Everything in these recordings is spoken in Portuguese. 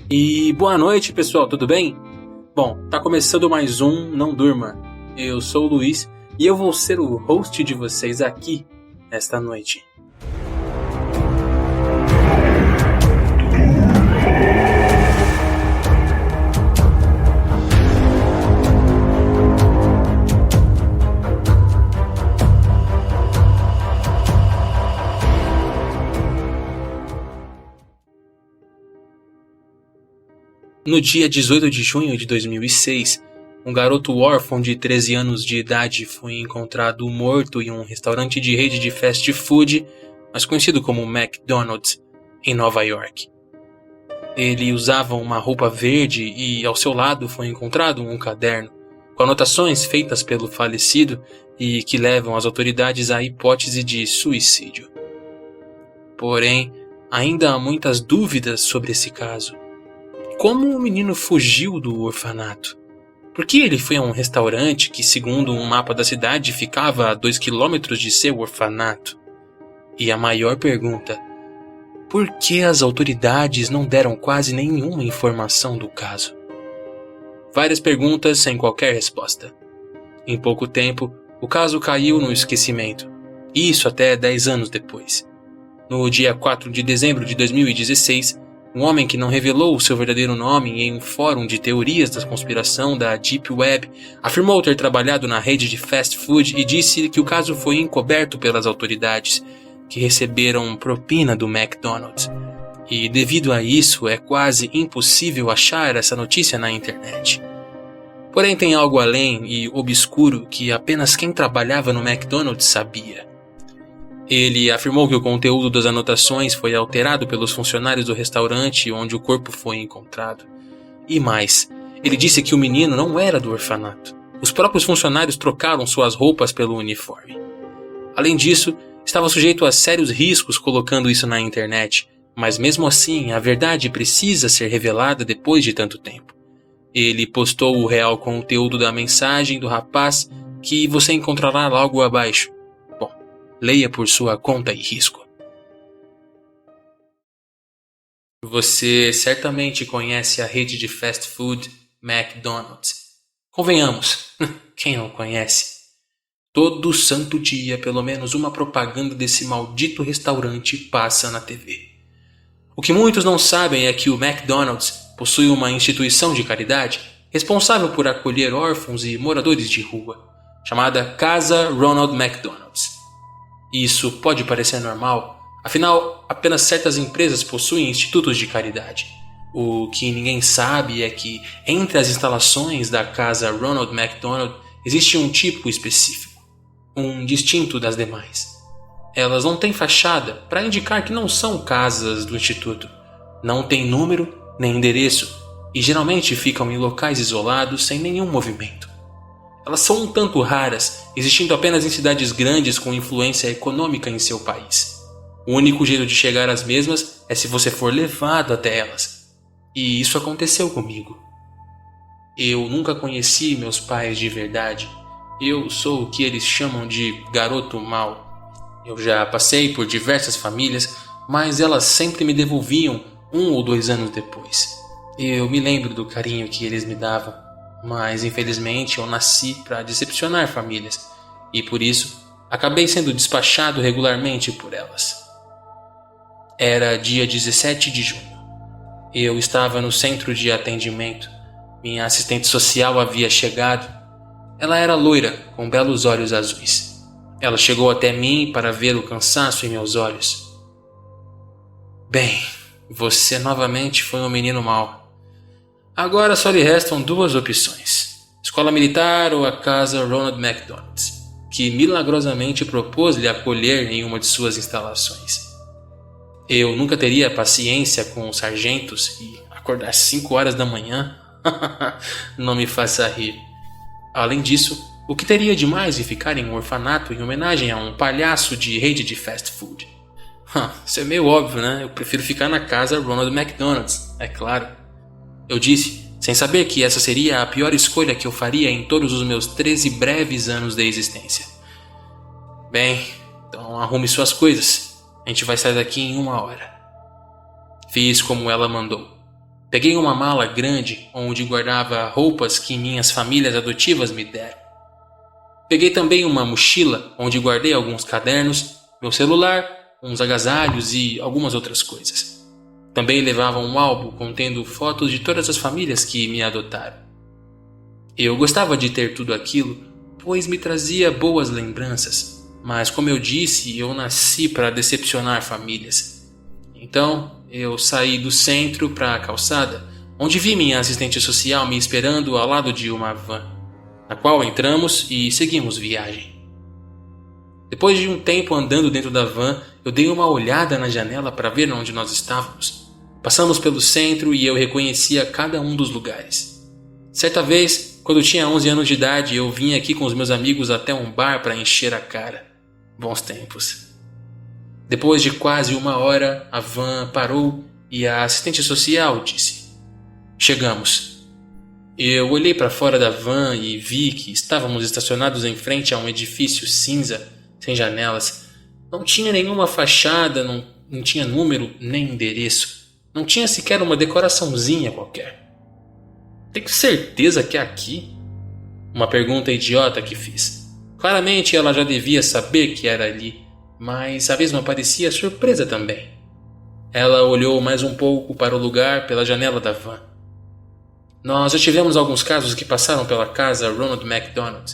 E boa noite, pessoal, tudo bem? Bom, tá começando mais um Não Durma. Eu sou o Luiz e eu vou ser o host de vocês aqui nesta noite. No dia 18 de junho de 2006, um garoto órfão de 13 anos de idade foi encontrado morto em um restaurante de rede de fast food, mais conhecido como McDonald's, em Nova York. Ele usava uma roupa verde e ao seu lado foi encontrado um caderno, com anotações feitas pelo falecido e que levam as autoridades à hipótese de suicídio. Porém, ainda há muitas dúvidas sobre esse caso. Como o menino fugiu do orfanato? Por que ele foi a um restaurante que, segundo um mapa da cidade, ficava a 2 quilômetros de seu orfanato? E a maior pergunta: por que as autoridades não deram quase nenhuma informação do caso? Várias perguntas sem qualquer resposta. Em pouco tempo, o caso caiu no esquecimento. Isso até 10 anos depois. No dia 4 de dezembro de 2016, um homem que não revelou o seu verdadeiro nome em um fórum de teorias da conspiração da Deep Web afirmou ter trabalhado na rede de fast food e disse que o caso foi encoberto pelas autoridades, que receberam propina do McDonald's. E devido a isso, é quase impossível achar essa notícia na internet. Porém, tem algo além e obscuro que apenas quem trabalhava no McDonald's sabia. Ele afirmou que o conteúdo das anotações foi alterado pelos funcionários do restaurante onde o corpo foi encontrado. E mais, ele disse que o menino não era do orfanato. Os próprios funcionários trocaram suas roupas pelo uniforme. Além disso, estava sujeito a sérios riscos colocando isso na internet, mas mesmo assim a verdade precisa ser revelada depois de tanto tempo. Ele postou o real conteúdo da mensagem do rapaz que você encontrará logo abaixo. Leia por sua conta e risco. Você certamente conhece a rede de fast food McDonald's. Convenhamos, quem não conhece? Todo santo dia, pelo menos uma propaganda desse maldito restaurante passa na TV. O que muitos não sabem é que o McDonald's possui uma instituição de caridade responsável por acolher órfãos e moradores de rua, chamada Casa Ronald McDonald's. Isso pode parecer normal, afinal, apenas certas empresas possuem institutos de caridade. O que ninguém sabe é que, entre as instalações da casa Ronald McDonald, existe um tipo específico, um distinto das demais. Elas não têm fachada para indicar que não são casas do instituto, não têm número nem endereço e geralmente ficam em locais isolados sem nenhum movimento. Elas são um tanto raras, existindo apenas em cidades grandes com influência econômica em seu país. O único jeito de chegar às mesmas é se você for levado até elas. E isso aconteceu comigo. Eu nunca conheci meus pais de verdade. Eu sou o que eles chamam de garoto mau. Eu já passei por diversas famílias, mas elas sempre me devolviam 1 ou 2 anos depois. Eu me lembro do carinho que eles me davam. Mas infelizmente eu nasci para decepcionar famílias e por isso acabei sendo despachado regularmente por elas. Era dia 17 de junho. Eu estava no centro de atendimento. Minha assistente social havia chegado. Ela era loira, com belos olhos azuis. Ela chegou até mim para ver o cansaço em meus olhos. Bem, você novamente foi um menino mau. Agora só lhe restam 2 opções: escola militar ou a casa Ronald McDonald's, que milagrosamente propôs lhe acolher em uma de suas instalações. Eu nunca teria paciência com os sargentos e acordar 5 horas da manhã? Não me faça rir. Além disso, o que teria de mais em ficar em um orfanato em homenagem a um palhaço de rede de fast food? Isso é meio óbvio, né? Eu prefiro ficar na casa Ronald McDonald's, é claro. Eu disse, sem saber que essa seria a pior escolha que eu faria em todos os meus 13 breves anos de existência. Bem, então arrume suas coisas. A gente vai sair daqui em 1 hora. Fiz como ela mandou. Peguei uma mala grande onde guardava roupas que minhas famílias adotivas me deram. Peguei também uma mochila onde guardei alguns cadernos, meu celular, uns agasalhos e algumas outras coisas. Também levava um álbum contendo fotos de todas as famílias que me adotaram. Eu gostava de ter tudo aquilo, pois me trazia boas lembranças, mas como eu disse, eu nasci para decepcionar famílias. Então, eu saí do centro para a calçada, onde vi minha assistente social me esperando ao lado de uma van, na qual entramos e seguimos viagem. Depois de um tempo andando dentro da van, eu dei uma olhada na janela para ver onde nós estávamos. Passamos pelo centro e eu reconhecia cada um dos lugares. Certa vez, quando eu tinha 11 anos de idade, eu vim aqui com os meus amigos até um bar para encher a cara. Bons tempos. Depois de quase 1 hora, a van parou e a assistente social disse: "Chegamos." Eu olhei para fora da van e vi que estávamos estacionados em frente a um edifício cinza, sem janelas. Não tinha nenhuma fachada, não tinha número nem endereço. Não tinha sequer uma decoraçãozinha qualquer. "Tenho certeza que é aqui?" Uma pergunta idiota que fiz. Claramente ela já devia saber que era ali, mas a mesma parecia surpresa também. Ela olhou mais um pouco para o lugar pela janela da van. "Nós já tivemos alguns casos que passaram pela casa Ronald McDonald."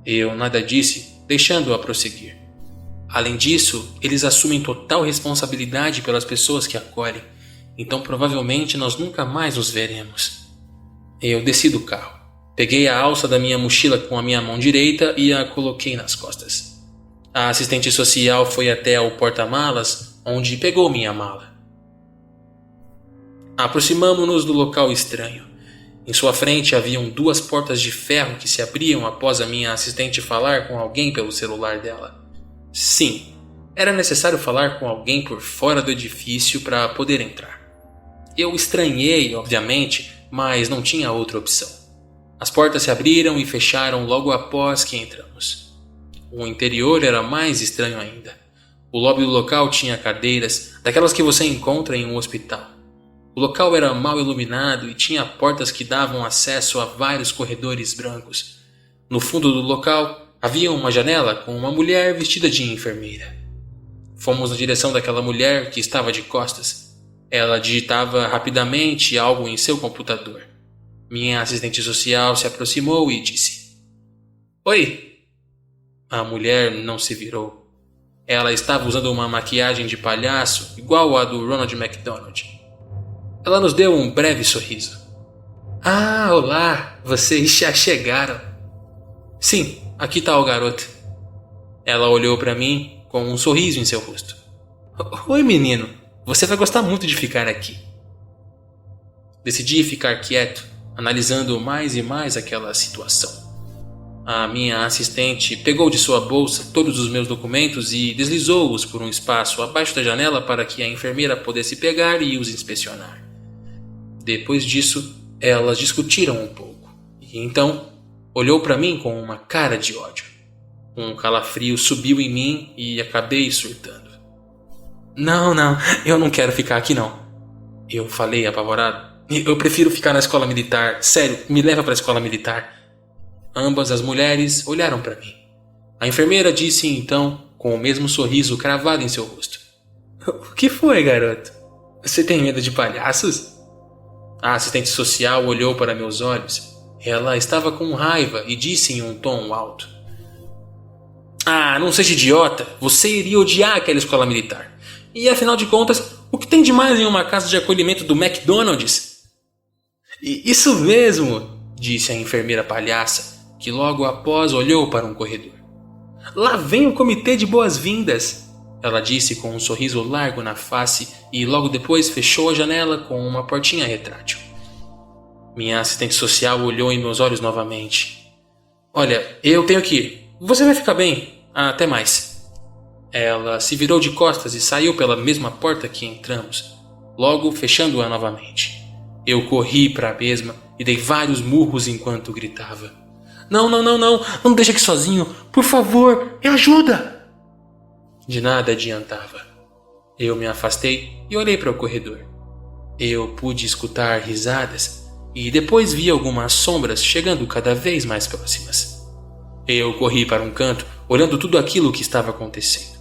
Eu nada disse, deixando-a prosseguir. "Além disso, eles assumem total responsabilidade pelas pessoas que acolhem, então provavelmente nós nunca mais os veremos." Eu desci do carro, peguei a alça da minha mochila com a minha mão direita e a coloquei nas costas. A assistente social foi até ao porta-malas, onde pegou minha mala. Aproximamo-nos do local estranho. Em sua frente haviam 2 portas de ferro que se abriam após a minha assistente falar com alguém pelo celular dela. Sim, era necessário falar com alguém por fora do edifício para poder entrar. Eu estranhei, obviamente, mas não tinha outra opção. As portas se abriram e fecharam logo após que entramos. O interior era mais estranho ainda. O lobby do local tinha cadeiras, daquelas que você encontra em um hospital. O local era mal iluminado e tinha portas que davam acesso a vários corredores brancos. No fundo do local havia uma janela com uma mulher vestida de enfermeira. Fomos na direção daquela mulher que estava de costas. Ela digitava rapidamente algo em seu computador. Minha assistente social se aproximou e disse: "Oi." A mulher não se virou. Ela estava usando uma maquiagem de palhaço igual a do Ronald McDonald. Ela nos deu um breve sorriso. "Ah, olá, vocês já chegaram." "Sim, aqui está o garoto." Ela olhou para mim com um sorriso em seu rosto. "Oi, menino, você vai gostar muito de ficar aqui." Decidi ficar quieto, analisando mais e mais aquela situação. A minha assistente pegou de sua bolsa todos os meus documentos e deslizou-os por um espaço abaixo da janela para que a enfermeira pudesse pegar e os inspecionar. Depois disso, elas discutiram um pouco, e então olhou para mim com uma cara de ódio. Um calafrio subiu em mim e acabei surtando. Não, eu não quero ficar aqui não." Eu falei apavorado. "Eu prefiro ficar na escola militar. Sério, me leva para a escola militar." Ambas as mulheres olharam para mim. A enfermeira disse então, com o mesmo sorriso cravado em seu rosto: "O que foi, garoto? Você tem medo de palhaços?" A assistente social olhou para meus olhos. Ela estava com raiva e disse em um tom alto: "Ah, não seja idiota. Você iria odiar aquela escola militar. E afinal de contas, o que tem de mais em uma casa de acolhimento do McDonald's?" Isso mesmo," disse a enfermeira palhaça, que logo após olhou para um corredor. "Lá vem o comitê de boas-vindas," ela disse com um sorriso largo na face e logo depois fechou a janela com uma portinha retrátil. Minha assistente social olhou em meus olhos novamente. "Olha, eu tenho que ir. Você vai ficar bem. Até mais." Ela se virou de costas e saiu pela mesma porta que entramos, logo fechando-a novamente. Eu corri para a mesma e dei vários murros enquanto gritava: Não deixe aqui sozinho, por favor, me ajuda." De nada adiantava. Eu me afastei e olhei para o corredor. Eu pude escutar risadas e depois vi algumas sombras chegando cada vez mais próximas. Eu corri para um canto, olhando tudo aquilo que estava acontecendo.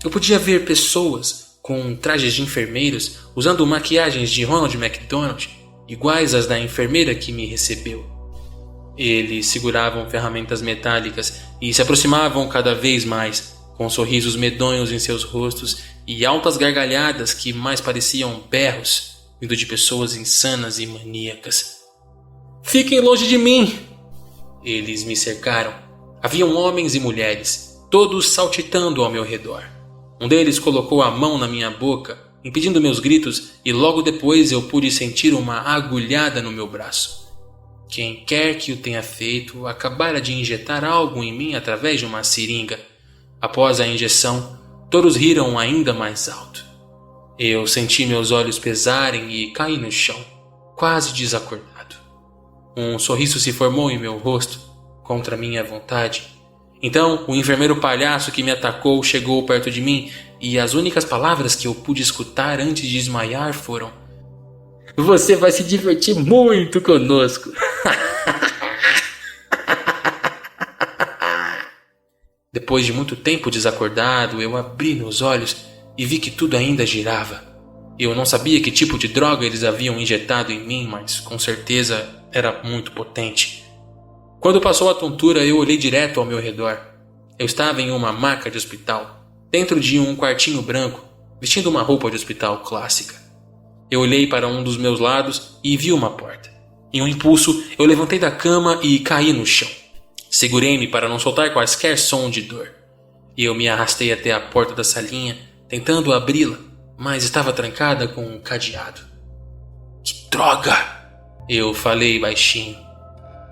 Eu podia ver pessoas com trajes de enfermeiros usando maquiagens de Ronald McDonald, iguais às da enfermeira que me recebeu. Eles seguravam ferramentas metálicas e se aproximavam cada vez mais, com sorrisos medonhos em seus rostos e altas gargalhadas que mais pareciam berros, vindo de pessoas insanas e maníacas. "Fiquem longe de mim!" Eles me cercaram. Haviam homens e mulheres, todos saltitando ao meu redor. Um deles colocou a mão na minha boca, impedindo meus gritos, e logo depois eu pude sentir uma agulhada no meu braço. Quem quer que o tenha feito acabara de injetar algo em mim através de uma seringa. Após a injeção, todos riram ainda mais alto. Eu senti meus olhos pesarem e caí no chão, quase desacordado. Um sorriso se formou em meu rosto, contra minha vontade. Então, o enfermeiro palhaço que me atacou chegou perto de mim e as únicas palavras que eu pude escutar antes de desmaiar foram: "Você vai se divertir muito conosco." Depois de muito tempo desacordado, eu abri meus olhos e vi que tudo ainda girava. Eu não sabia que tipo de droga eles haviam injetado em mim, mas com certeza era muito potente. Quando passou a tontura, eu olhei direto ao meu redor. Eu estava em uma maca de hospital, dentro de um quartinho branco, vestindo uma roupa de hospital clássica. Eu olhei para um dos meus lados e vi uma porta. Em um impulso, eu levantei da cama e caí no chão. Segurei-me para não soltar quaisquer som de dor. Eu me arrastei até a porta da salinha, tentando abri-la, mas estava trancada com um cadeado. "Que droga!" eu falei baixinho.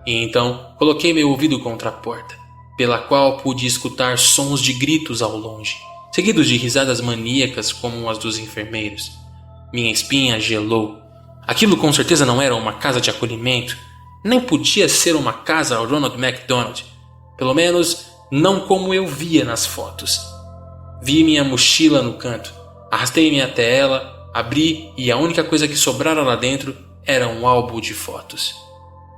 E então coloquei meu ouvido contra a porta, pela qual pude escutar sons de gritos ao longe, seguidos de risadas maníacas como as dos enfermeiros. Minha espinha gelou. Aquilo com certeza não era uma casa de acolhimento, nem podia ser uma casa ao Ronald McDonald, pelo menos não como eu via nas fotos. Vi minha mochila no canto, arrastei-me até ela, abri e a única coisa que sobrara lá dentro era um álbum de fotos.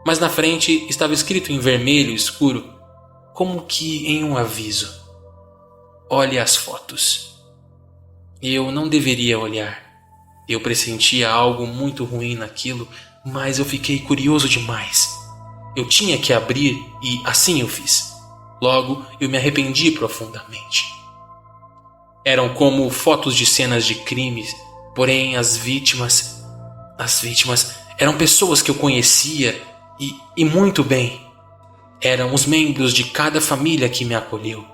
Mas na frente estava escrito em vermelho escuro, como que em um aviso: "Olhe as fotos." Eu não deveria olhar. Eu pressentia algo muito ruim naquilo, mas eu fiquei curioso demais. Eu tinha que abrir e assim eu fiz. Logo, eu me arrependi profundamente. Eram como fotos de cenas de crimes, porém as vítimas eram pessoas que eu conhecia e muito bem. Eram os membros de cada família que me acolheu.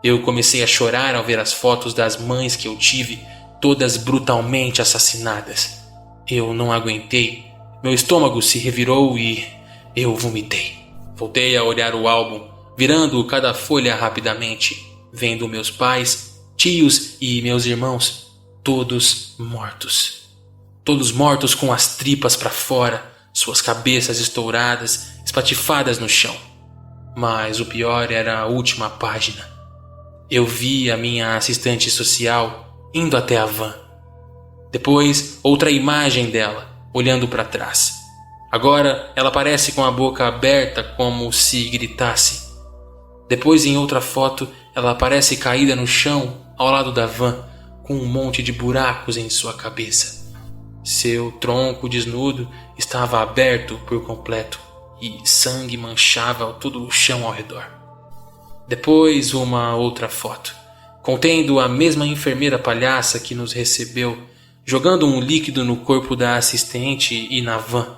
Eu comecei a chorar ao ver as fotos das mães que eu tive, todas brutalmente assassinadas. Eu não aguentei. Meu estômago se revirou e eu vomitei. Voltei a olhar o álbum, virando cada folha rapidamente, vendo meus pais, tios e meus irmãos, todos mortos. Todos mortos com as tripas para fora, suas cabeças estouradas, espatifadas no chão. Mas o pior era a última página. Eu vi a minha assistente social indo até a van. Depois, outra imagem dela, olhando para trás. Agora, ela aparece com a boca aberta como se gritasse. Depois, em outra foto, ela aparece caída no chão, ao lado da van, com um monte de buracos em sua cabeça. Seu tronco desnudo estava aberto por completo e sangue manchava todo o chão ao redor. Depois, uma outra foto, contendo a mesma enfermeira palhaça que nos recebeu, jogando um líquido no corpo da assistente e na van.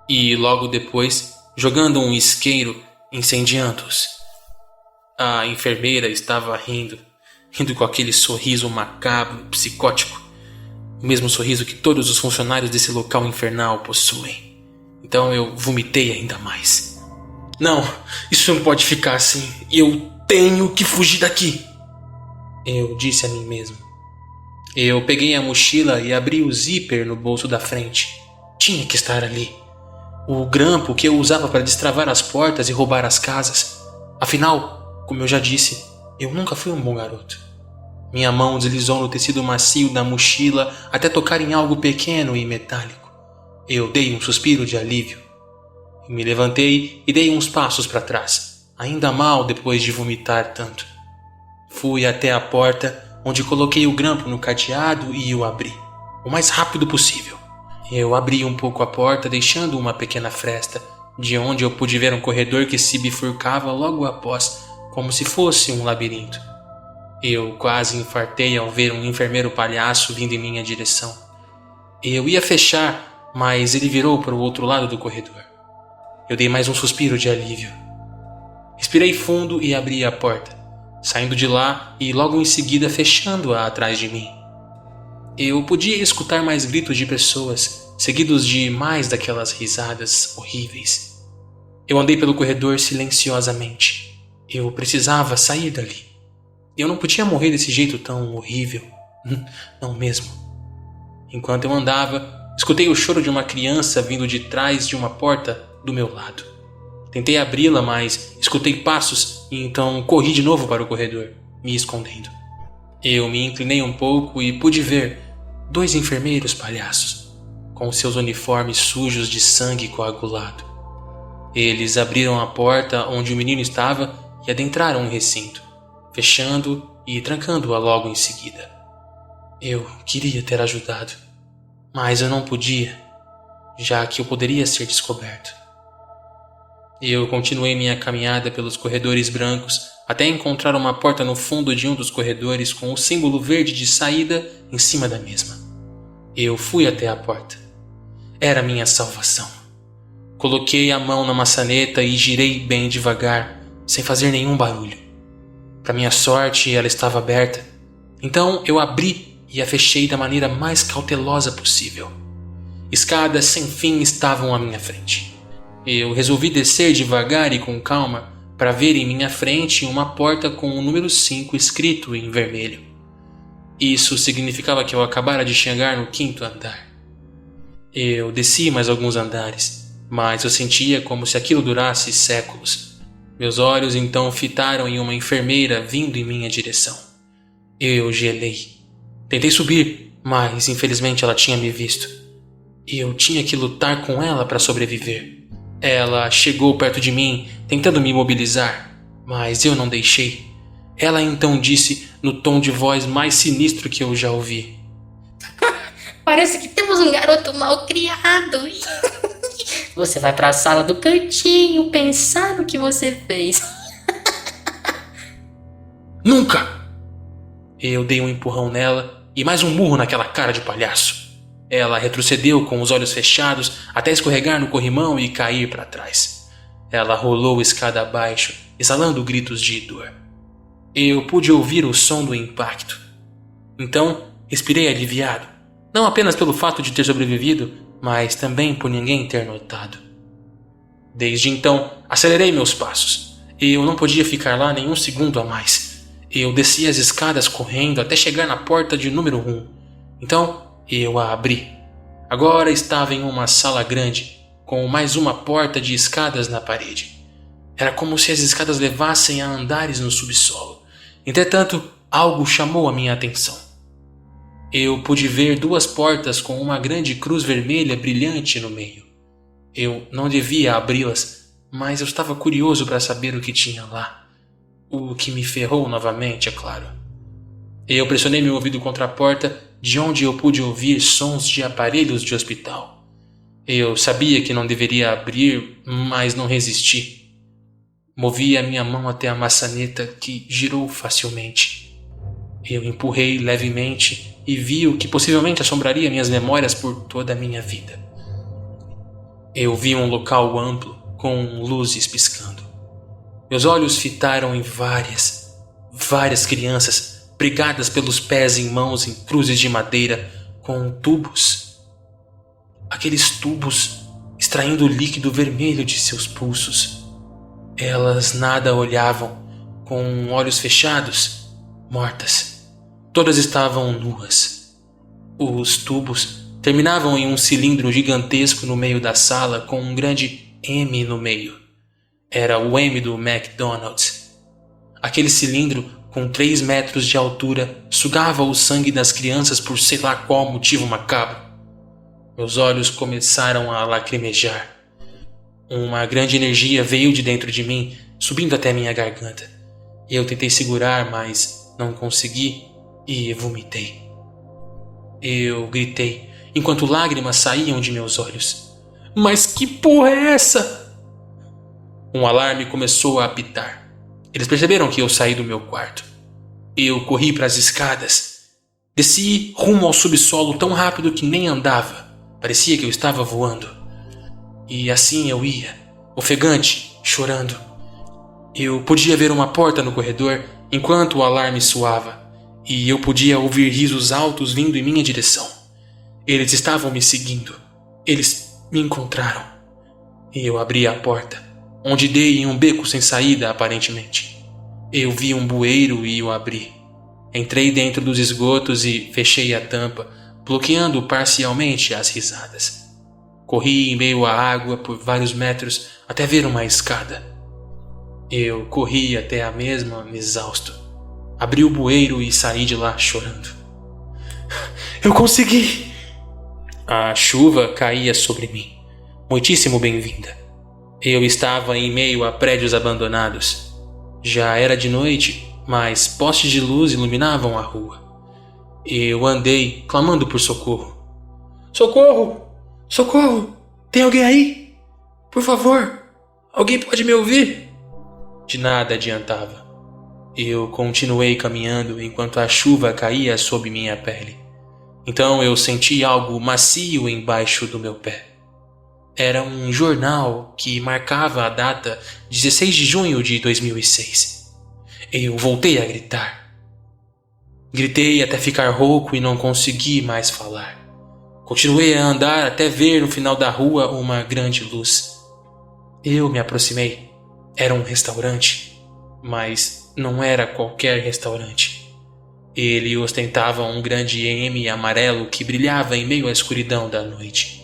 E logo depois, jogando um isqueiro, incendiando-os. A enfermeira estava rindo com aquele sorriso macabro, psicótico, o mesmo sorriso que todos os funcionários desse local infernal possuem. Então eu vomitei ainda mais. Não, isso não pode ficar assim. Eu tenho que fugir daqui, eu disse a mim mesmo. Eu peguei a mochila e abri o zíper no bolso da frente. Tinha que estar ali. O grampo que eu usava para destravar as portas e roubar as casas. Afinal, como eu já disse, eu nunca fui um bom garoto. Minha mão deslizou no tecido macio da mochila até tocar em algo pequeno e metálico. Eu dei um suspiro de alívio. Me levantei e dei uns passos para trás, ainda mal depois de vomitar tanto. Fui até a porta, onde coloquei o grampo no cadeado e o abri, o mais rápido possível. Eu abri um pouco a porta, deixando uma pequena fresta, de onde eu pude ver um corredor que se bifurcava logo após, como se fosse um labirinto. Eu quase infartei ao ver um enfermeiro palhaço vindo em minha direção. Eu ia fechar, mas ele virou para o outro lado do corredor. Eu dei mais um suspiro de alívio. Respirei fundo e abri a porta, saindo de lá e logo em seguida fechando-a atrás de mim. Eu podia escutar mais gritos de pessoas, seguidos de mais daquelas risadas horríveis. Eu andei pelo corredor silenciosamente. Eu precisava sair dali. Eu não podia morrer desse jeito tão horrível. Não mesmo. Enquanto eu andava, escutei o choro de uma criança vindo de trás de uma porta do meu lado. Tentei abri-la, mas escutei passos e então corri de novo para o corredor, me escondendo. Eu me inclinei um pouco e pude ver 2 enfermeiros palhaços, com seus uniformes sujos de sangue coagulado. Eles abriram a porta onde o menino estava e adentraram o recinto, fechando e trancando-a logo em seguida. Eu queria ter ajudado, mas eu não podia, já que eu poderia ser descoberto. Eu continuei minha caminhada pelos corredores brancos até encontrar uma porta no fundo de um dos corredores com o símbolo verde de saída em cima da mesma. Eu fui até a porta. Era minha salvação. Coloquei a mão na maçaneta e girei bem devagar, sem fazer nenhum barulho. Para minha sorte, ela estava aberta. Então eu abri e a fechei da maneira mais cautelosa possível. Escadas sem fim estavam à minha frente. Eu resolvi descer devagar e com calma para ver em minha frente uma porta com o número 5 escrito em vermelho. Isso significava que eu acabara de chegar no 5º andar. Eu desci mais alguns andares, mas eu sentia como se aquilo durasse séculos. Meus olhos então fitaram em uma enfermeira vindo em minha direção. Eu gelei. Tentei subir, mas infelizmente ela tinha me visto. Eu tinha que lutar com ela para sobreviver. Ela chegou perto de mim, tentando me imobilizar, mas eu não deixei. Ela então disse, no tom de voz mais sinistro que eu já ouvi: Parece que temos um garoto mal criado. Você vai para a sala do cantinho pensar no que você fez. Nunca! Eu dei um empurrão nela e mais um murro naquela cara de palhaço. Ela retrocedeu com os olhos fechados até escorregar no corrimão e cair para trás. Ela rolou escada abaixo, exalando gritos de dor. Eu pude ouvir o som do impacto. Então, respirei aliviado, não apenas pelo fato de ter sobrevivido, mas também por ninguém ter notado. Desde então, acelerei meus passos. Eu não podia ficar lá nenhum segundo a mais. Eu desci as escadas correndo até chegar na porta de número 1. Então, eu a abri. Agora estava em uma sala grande, com mais uma porta de escadas na parede. Era como se as escadas levassem a andares no subsolo. Entretanto, algo chamou a minha atenção. Eu pude ver 2 portas com uma grande cruz vermelha brilhante no meio. Eu não devia abri-las, mas eu estava curioso para saber o que tinha lá. O que me ferrou novamente, é claro. Eu pressionei meu ouvido contra a porta, de onde eu pude ouvir sons de aparelhos de hospital. Eu sabia que não deveria abrir, mas não resisti. Movi a minha mão até a maçaneta, que girou facilmente. Eu empurrei levemente e vi o que possivelmente assombraria minhas memórias por toda a minha vida. Eu vi um local amplo, com luzes piscando. Meus olhos fitaram em várias crianças, pregadas pelos pés em mãos em cruzes de madeira, com tubos. Aqueles tubos extraindo o líquido vermelho de seus pulsos. Elas nada olhavam, com olhos fechados, mortas. Todas estavam nuas. Os tubos terminavam em um cilindro gigantesco no meio da sala com um grande M no meio. Era o M do McDonald's. Aquele cilindro com 3 metros de altura, sugava o sangue das crianças por sei lá qual motivo macabro. Meus olhos começaram a lacrimejar. Uma grande energia veio de dentro de mim, subindo até minha garganta. Eu tentei segurar, mas não consegui e vomitei. Eu gritei, enquanto lágrimas saíam de meus olhos. Mas que porra é essa? Um alarme começou a apitar. Eles perceberam que eu saí do meu quarto. Eu corri para as escadas. Desci rumo ao subsolo tão rápido que nem andava. Parecia que eu estava voando. E assim eu ia, ofegante, chorando. Eu podia ver uma porta no corredor enquanto o alarme soava. E eu podia ouvir risos altos vindo em minha direção. Eles estavam me seguindo. Eles me encontraram. E eu abri a porta, onde dei em um beco sem saída, aparentemente. Eu vi um bueiro e o abri. Entrei dentro dos esgotos e fechei a tampa, bloqueando parcialmente as risadas. Corri em meio à água por vários metros até ver uma escada. Eu corri até a mesma, exausto. Abri o bueiro e saí de lá chorando. Eu consegui! A chuva caía sobre mim, muitíssimo bem-vinda. Eu estava em meio a prédios abandonados. Já era de noite, mas postes de luz iluminavam a rua. Eu andei, clamando por socorro. Socorro! Socorro! Tem alguém aí? Por favor! Alguém pode me ouvir? De nada adiantava. Eu continuei caminhando enquanto a chuva caía sob minha pele. Então eu senti algo macio embaixo do meu pé. Era um jornal que marcava a data 16 de junho de 2006. Eu voltei a gritar. Gritei até ficar rouco e não consegui mais falar. Continuei a andar até ver no final da rua uma grande luz. Eu me aproximei. Era um restaurante, mas não era qualquer restaurante. Ele ostentava um grande M amarelo que brilhava em meio à escuridão da noite.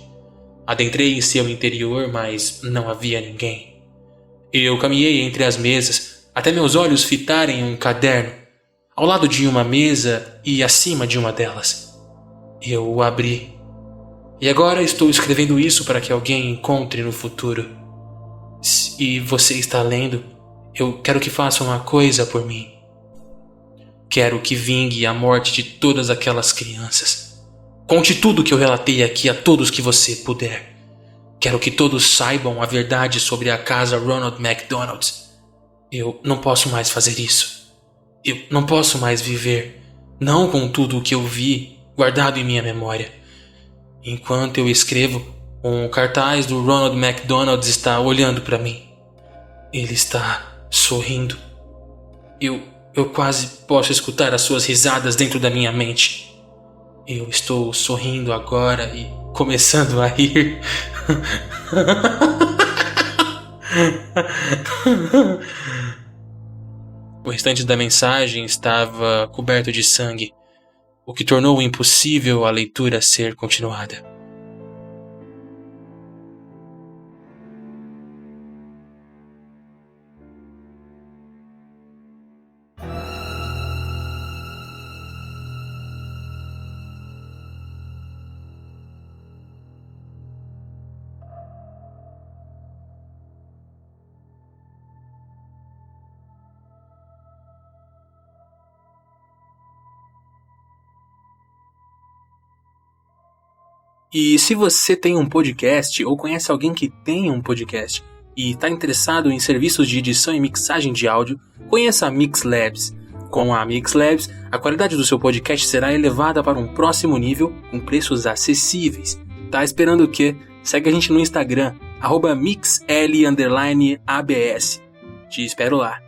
Adentrei em seu interior, mas não havia ninguém. Eu caminhei entre as mesas, até meus olhos fitarem um caderno, ao lado de uma mesa e acima de uma delas. Eu o abri. E agora estou escrevendo isso para que alguém encontre no futuro. Se você está lendo, eu quero que faça uma coisa por mim. Quero que vingue a morte de todas aquelas crianças. Conte tudo que eu relatei aqui a todos que você puder. Quero que todos saibam a verdade sobre a casa Ronald McDonald. Eu não posso mais fazer isso. Eu não posso mais viver, não com tudo o que eu vi guardado em minha memória. Enquanto eu escrevo, um cartaz do Ronald McDonald está olhando para mim. Ele está sorrindo. Eu quase posso escutar as suas risadas dentro da minha mente. Eu estou sorrindo agora e começando a rir. O restante da mensagem estava coberto de sangue, o que tornou impossível a leitura ser continuada. E se você tem um podcast ou conhece alguém que tem um podcast e está interessado em serviços de edição e mixagem de áudio, conheça a MixLabs. Com a MixLabs, a qualidade do seu podcast será elevada para um próximo nível com preços acessíveis. Tá esperando o quê? Segue a gente no Instagram, @mixl_abs. Te espero lá.